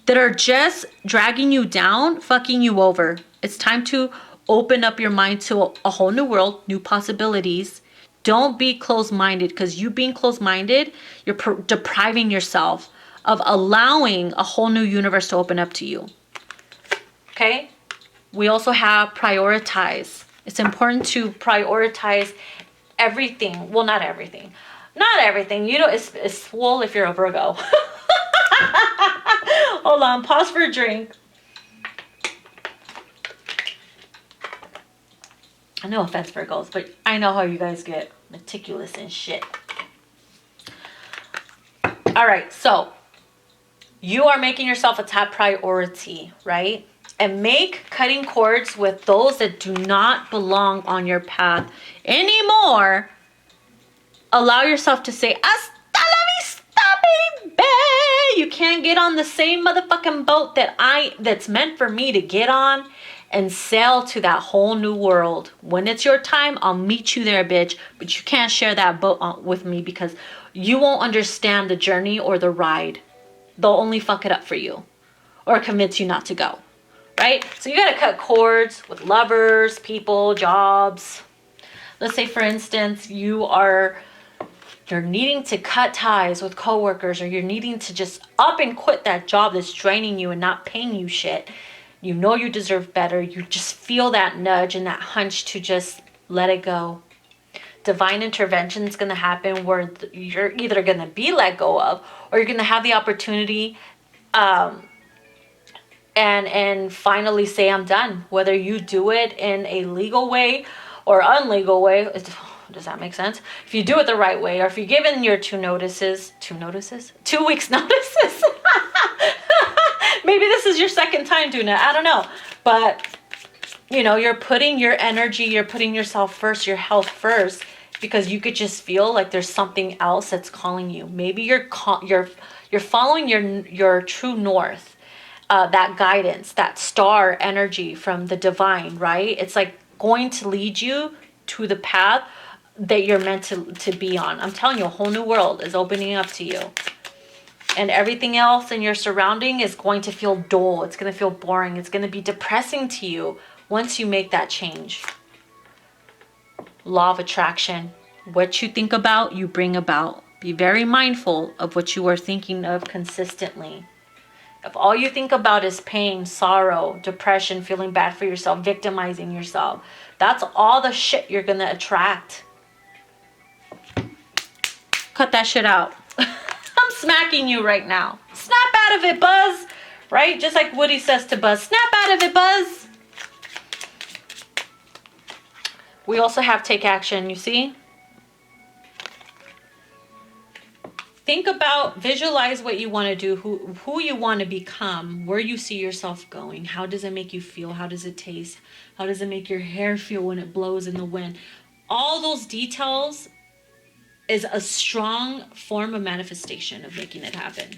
that are just dragging you down, fucking you over. It's time to open up your mind to a whole new world, new possibilities. Don't be closed-minded, because you being closed-minded, you're depriving yourself of allowing a whole new universe to open up to you. Okay? We also have prioritize. It's important to prioritize everything. Well, not everything. Not everything. You know, it's swole if you're a Virgo. Hold on. Pause for a drink. No offense, Virgos, but I know how you guys get meticulous and shit. All right, so you are making yourself a top priority, right? And make cutting cords with those that do not belong on your path anymore. Allow yourself to say, hasta la vista, baby. You can't get on the same motherfucking boat that's meant for me to get on and sail to that whole new world. When it's your time, I'll meet you there, bitch. But you can't share that boat with me, because you won't understand the journey or the ride. They'll only fuck it up for you or convince you not to go, right? So you got to cut cords with lovers, people, jobs. Let's say, for instance, you're needing to cut ties with coworkers, or you're needing to just up and quit that job that's draining you and not paying you shit. You know you deserve better. You just feel that nudge and that hunch to just let it go. Divine intervention is going to happen where you're either going to be let go of, or you're going to have the opportunity and finally say, I'm done. Whether you do it in a legal way or unlegal way, does that make sense? If you do it the right way, or if you're given your 2 weeks notices. Maybe this is your second time doing it. I don't know. But, you know, you're putting your energy, you're putting yourself first, your health first, because you could just feel like there's something else that's calling you. Maybe you're following your true north, that guidance, that star energy from the divine, right? It's like going to lead you to the path that you're meant to be on. I'm telling you, a whole new world is opening up to you. And everything else in your surrounding is going to feel dull. It's going to feel boring. It's going to be depressing to you once you make that change. Law of attraction. What you think about, you bring about. Be very mindful of what you are thinking of consistently. If all you think about is pain, sorrow, depression, feeling bad for yourself, victimizing yourself, that's all the shit you're going to attract. Cut that shit out. I'm smacking you right now. Snap out of it, Buzz. Right? Just like Woody says to Buzz, snap out of it, Buzz. We also have take action, you see? Think about, visualize what you want to do, who you want to become, where you see yourself going. How does it make you feel? How does it taste? How does it make your hair feel when it blows in the wind? All those details is a strong form of manifestation of making it happen.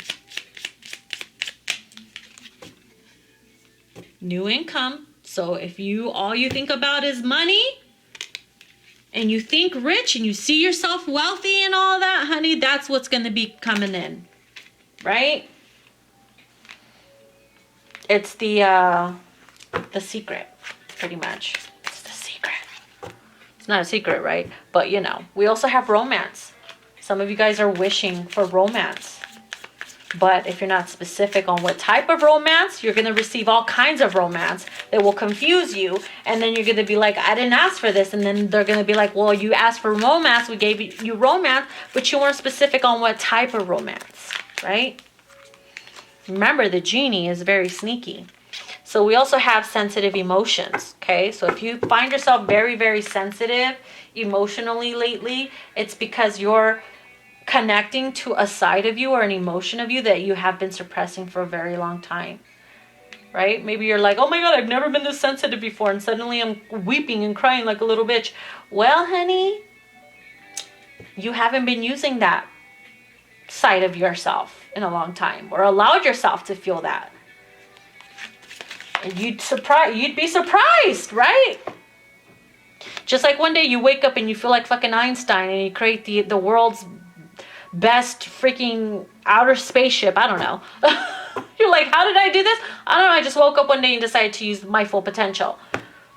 New income. So if all you think about is money, and you think rich, and you see yourself wealthy and all that, honey, that's what's going to be coming in, right? It's the secret, pretty much. It's the secret. It's not a secret, right? But you know, we also have romance. Some of you guys are wishing for romance. But if you're not specific on what type of romance, you're going to receive all kinds of romance that will confuse you. And then you're going to be like, I didn't ask for this. And then they're going to be like, well, you asked for romance. We gave you romance, but you weren't specific on what type of romance, right? Remember, the genie is very sneaky. So we also have sensitive emotions, okay? So if you find yourself very, very sensitive emotionally lately, it's because you're connecting to a side of you or an emotion of you that you have been suppressing for a very long time, right? Maybe you're like, oh my God, I've never been this sensitive before, and suddenly I'm weeping and crying like a little bitch. Well, honey, you haven't been using that side of yourself in a long time, or allowed yourself to feel that. And you'd be surprised, right? Just like one day you wake up and you feel like fucking Einstein and you create the world's best freaking outer spaceship. I don't know. You're like, how did I do this? I don't know. I just woke up one day and decided to use my full potential.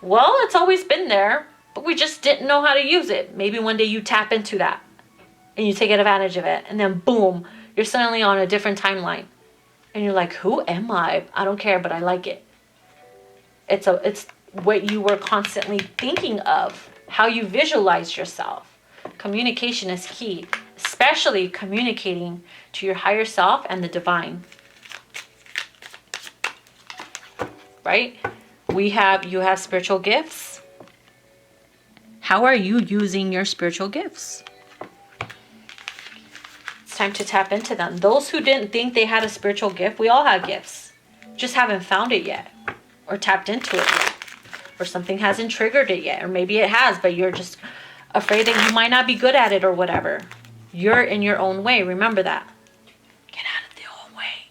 Well, it's always been there, but we just didn't know how to use it. Maybe one day you tap into that and you take advantage of it, and then boom, you're suddenly on a different timeline. And you're like, who am I? I don't care, but I like it. It's what you were constantly thinking of, how you visualize yourself. Communication is key, especially communicating to your higher self and the divine. Right? You have spiritual gifts. How are you using your spiritual gifts? It's time to tap into them. Those who didn't think they had a spiritual gift, we all have gifts. Just haven't found it yet, or tapped into it yet, or something hasn't triggered it yet, or maybe it has, but you're just afraid that you might not be good at it or whatever. You're in your own way. Remember that. Get out of the own way.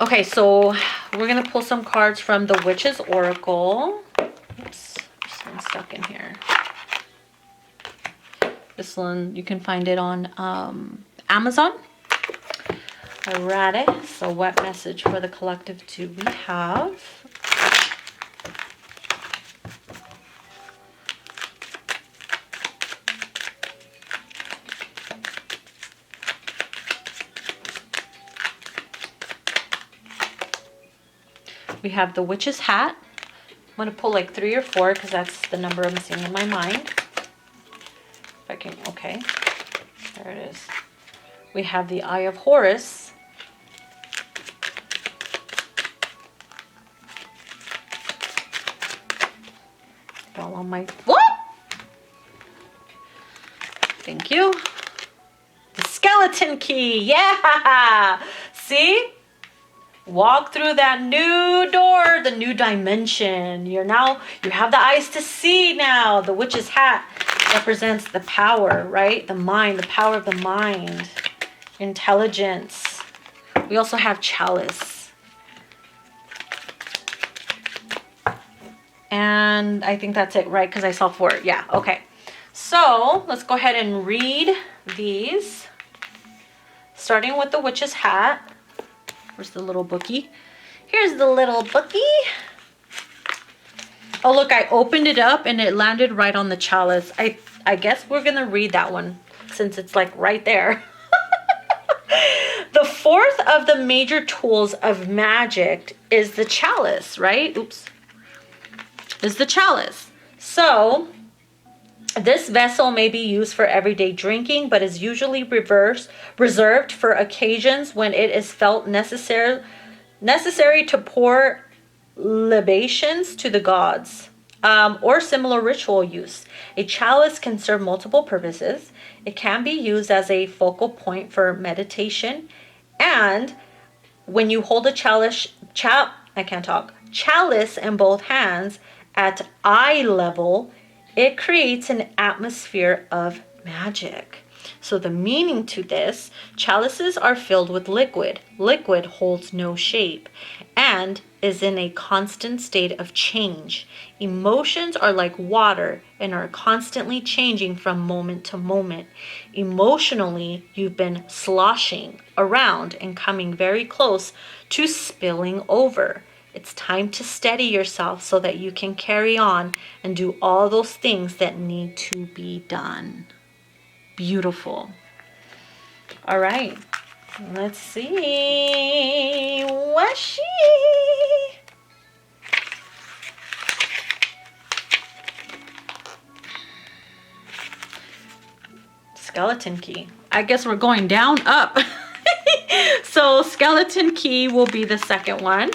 Okay, so we're going to pull some cards from the Witch's Oracle. Oops, this one's stuck in here. This one, you can find it on Amazon. Alrighty, so what message for the collective do we have? We have the Witch's Hat. I'm going to pull like 3 or 4 because that's the number I'm seeing in my mind. If I can, okay. There it is. We have the Eye of Horus. All on my, what? Thank you. The Skeleton Key, yeah! See? Walk through that new door, the new dimension. You have the eyes to see now. The Witch's Hat represents the power, right? The mind, the power of the mind. Intelligence. We also have Chalice. And I think that's it, right? Because I saw 4. Yeah, okay. So let's go ahead and read these. Starting with the Witch's Hat. Where's the little bookie? Here's the little bookie. Oh, look, I opened it up and it landed right on the Chalice. I guess we're going to read that one since it's like right there. The fourth of the major tools of magic is the Chalice, right? Oops. Is the Chalice. So this vessel may be used for everyday drinking, but is usually reserved for occasions when it is felt necessary to pour libations to the gods, or similar ritual use. A chalice can serve multiple purposes. It can be used as a focal point for meditation, and when you hold a chalice in both hands at eye level, it creates an atmosphere of magic. So the meaning to this, chalices are filled with liquid. Liquid holds no shape and is in a constant state of change. Emotions are like water and are constantly changing from moment to moment. Emotionally, you've been sloshing around and coming very close to spilling over. It's time to steady yourself so that you can carry on and do all those things that need to be done. Beautiful. All right. Let's see. What's she? Skeleton key. I guess we're going down, up. So skeleton key will be the second one,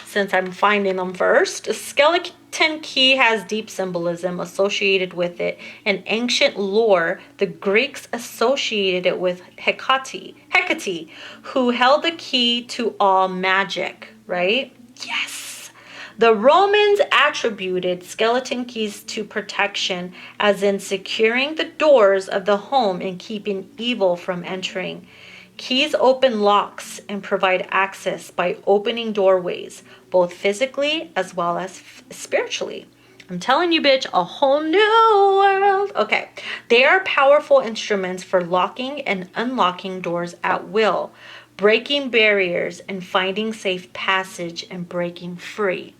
since I'm finding them first. A skeleton key has deep symbolism associated with it. In ancient lore, the Greeks associated it with Hecate, who held the key to all magic, right? Yes. The Romans attributed skeleton keys to protection, as in securing the doors of the home and keeping evil from entering. Keys open locks and provide access by opening doorways, both physically as well as spiritually. I'm telling you, bitch, a whole new world. Okay. They are powerful instruments for locking and unlocking doors at will, breaking barriers and finding safe passage and breaking free.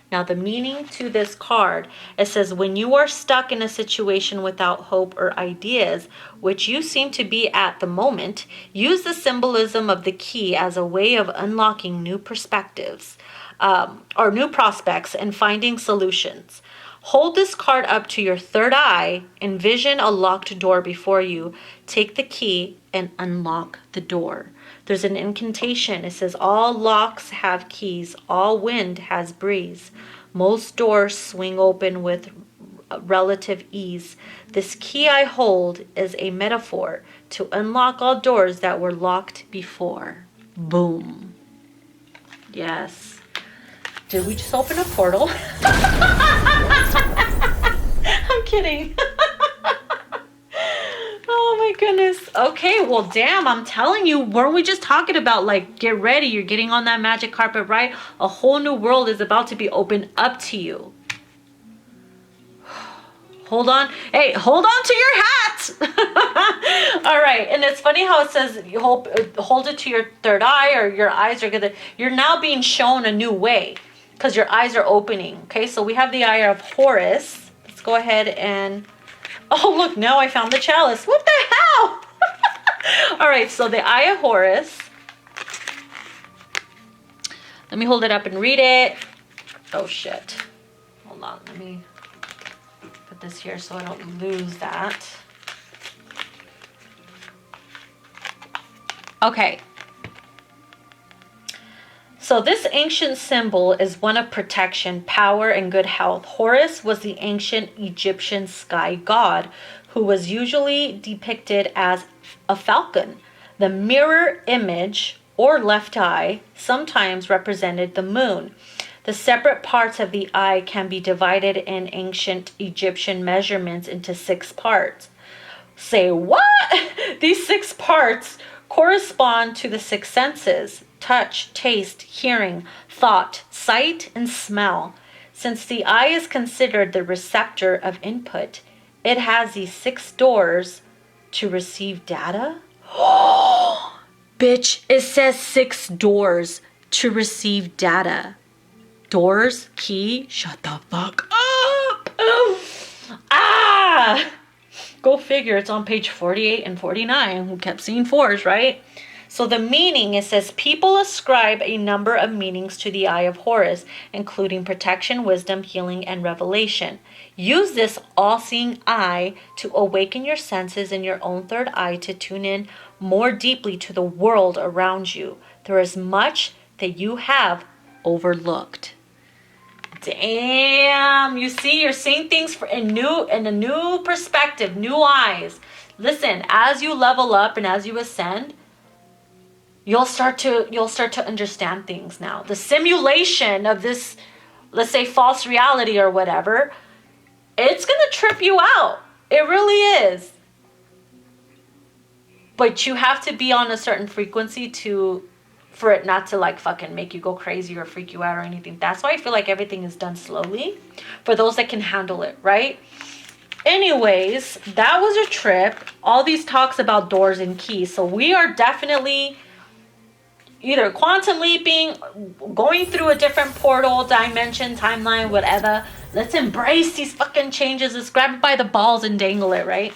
Now, the meaning to this card, it says, when you are stuck in a situation without hope or ideas, which you seem to be at the moment, use the symbolism of the key as a way of unlocking new perspectives or new prospects and finding solutions. Hold this card up to your third eye, envision a locked door before you, take the key and unlock the door. There's an incantation. It says, all locks have keys, all wind has breeze. Most doors swing open with relative ease. This key I hold is a metaphor to unlock all doors that were locked before. Boom. Yes. Did we just open a portal? I'm kidding. Oh my goodness. Okay, well, damn, I'm telling you, weren't we just talking about, like, get ready, you're getting on that magic carpet, right? A whole new world is about to be opened up to you. Hold on. Hey, hold on to your hat. All right. And it's funny how it says you hold it to your third eye, or your eyes are gonna, you're now being shown a new way because your eyes are opening. Okay, so we have the eye of Horus. Let's go ahead and, oh, look, now I found the chalice. What the hell? All right, so the eye of Horus. Let me hold it up and read it. Oh, shit. Hold on, let me put this here so I don't lose that. Okay. So this ancient symbol is one of protection, power, and good health. Horus was the ancient Egyptian sky god who was usually depicted as a falcon. The mirror image, or left eye, sometimes represented the moon. The separate parts of the eye can be divided in ancient Egyptian measurements into 6 parts. Say what? These 6 parts correspond to the 6 senses: touch, taste, hearing, thought, sight, and smell. Since the eye is considered the receptor of input, it has these 6 doors to receive data. Oh, bitch, it says 6 doors to receive data. Doors, key, shut the fuck up. Ah! Go figure, it's on page 48 and 49. Who kept seeing 4s, right? So the meaning, it says, people ascribe a number of meanings to the eye of Horus, including protection, wisdom, healing, and revelation. Use this all-seeing eye to awaken your senses in your own third eye to tune in more deeply to the world around you. There is much that you have overlooked. Damn, you see, you're seeing things in a new perspective, new eyes. Listen, as you level up and as you ascend, you'll start to understand things now. The simulation of this, let's say, false reality or whatever, it's gonna trip you out. It really is. But you have to be on a certain frequency for it not to, like, fucking make you go crazy or freak you out or anything. That's why I feel like everything is done slowly for those that can handle it, right? Anyways, that was a trip. All these talks about doors and keys. So we are definitely either quantum leaping, going through a different portal, dimension, timeline, whatever. Let's embrace these fucking changes. Let's grab it by the balls and dangle it, right?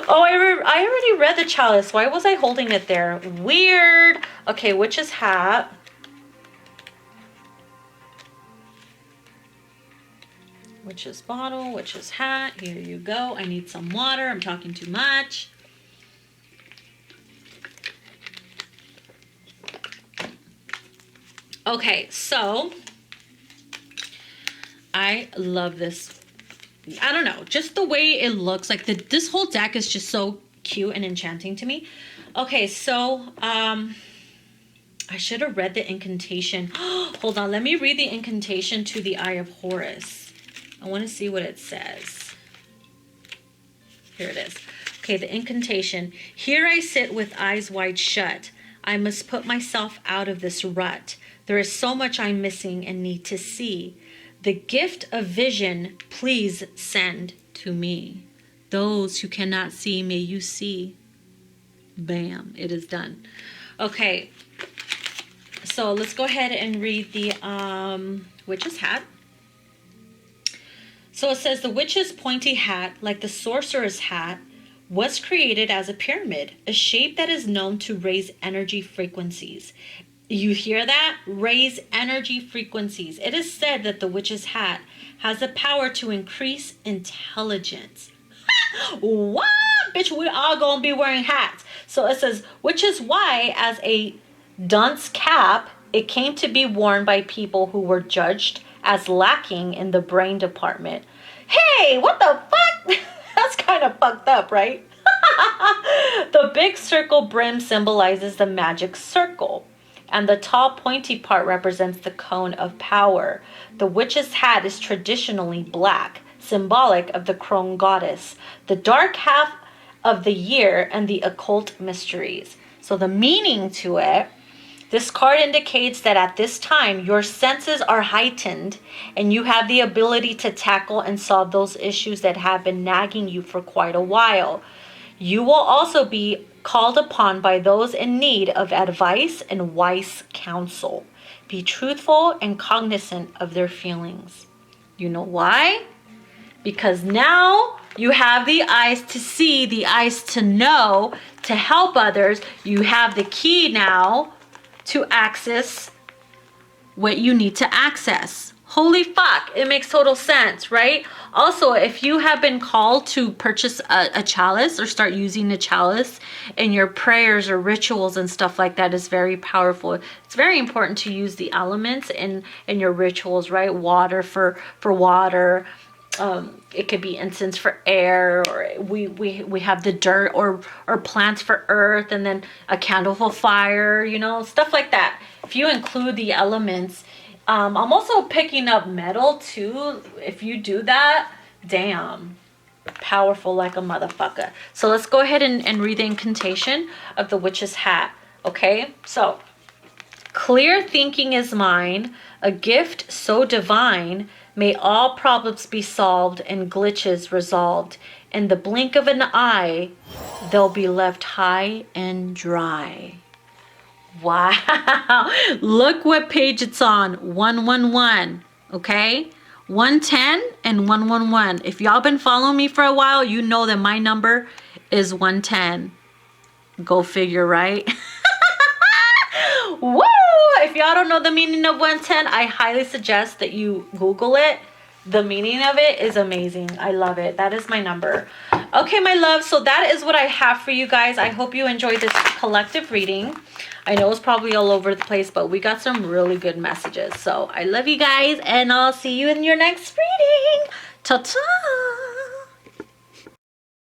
Oh, I already read the chalice. Why was I holding it there? Weird. Okay, witch's hat. Witch's bottle, witch's hat. Here you go. I need some water. I'm talking too much. Okay, so I love this. I don't know, just the way it looks. Like this whole deck is just so cute and enchanting to me. Okay, so I should have read the incantation. Hold on, let me read the incantation to the Eye of Horus. I want to see what it says. Here it is. Okay, the incantation. Here I sit with eyes wide shut. I must put myself out of this rut. There is so much I'm missing and need to see. The gift of vision, please send to me. Those who cannot see, may you see. Bam, it is done. Okay, so let's go ahead and read the witch's hat. So it says, the witch's pointy hat, like the sorcerer's hat, was created as a pyramid, a shape that is known to raise energy frequencies. You hear that? Raise energy frequencies. It is said that the witch's hat has the power to increase intelligence. What? Bitch, we all gonna be wearing hats. So it says, which is why as a dunce cap, it came to be worn by people who were judged as lacking in the brain department. Hey, what the fuck? That's kind of fucked up, right? The big circle brim symbolizes the magic circle, and the tall pointy part represents the cone of power. The witch's hat is traditionally black, symbolic of the crone goddess, the dark half of the year, and the occult mysteries. So the meaning to it, this card indicates that at this time, your senses are heightened and you have the ability to tackle and solve those issues that have been nagging you for quite a while. You will also be called upon by those in need of advice and wise counsel. Be truthful and cognizant of their feelings. You know why? Because now you have the eyes to see, the eyes to know, to help others. You have the key now to access what you need to access. Holy fuck, it makes total sense, right? Also, if you have been called to purchase a chalice or start using a chalice in your prayers or rituals and stuff like that, is very powerful. It's very important to use the elements in your rituals, right? Water for water. It could be incense for air, or we have the dirt or plants for earth, and then a candle for fire, you know, stuff like that. If you include the elements, I'm also picking up metal too. If you do that, damn, powerful like a motherfucker. So let's go ahead and read the incantation of the witch's hat. Okay, so clear thinking is mine, a gift so divine. May all problems be solved and glitches resolved. In the blink of an eye, they'll be left high and dry. Wow. Look what page it's on. 111. Okay? 110 and 111. If y'all been following me for a while, you know that my number is 110. Go figure, right? Woo! If y'all don't know the meaning of 110, I highly suggest that you Google it. The meaning of it is amazing. I love it. That is my number. Okay, my love. So that is what I have for you guys. I hope you enjoyed this collective reading. I know it's probably all over the place, but we got some really good messages. So I love you guys, and I'll see you in your next reading. Ta-ta!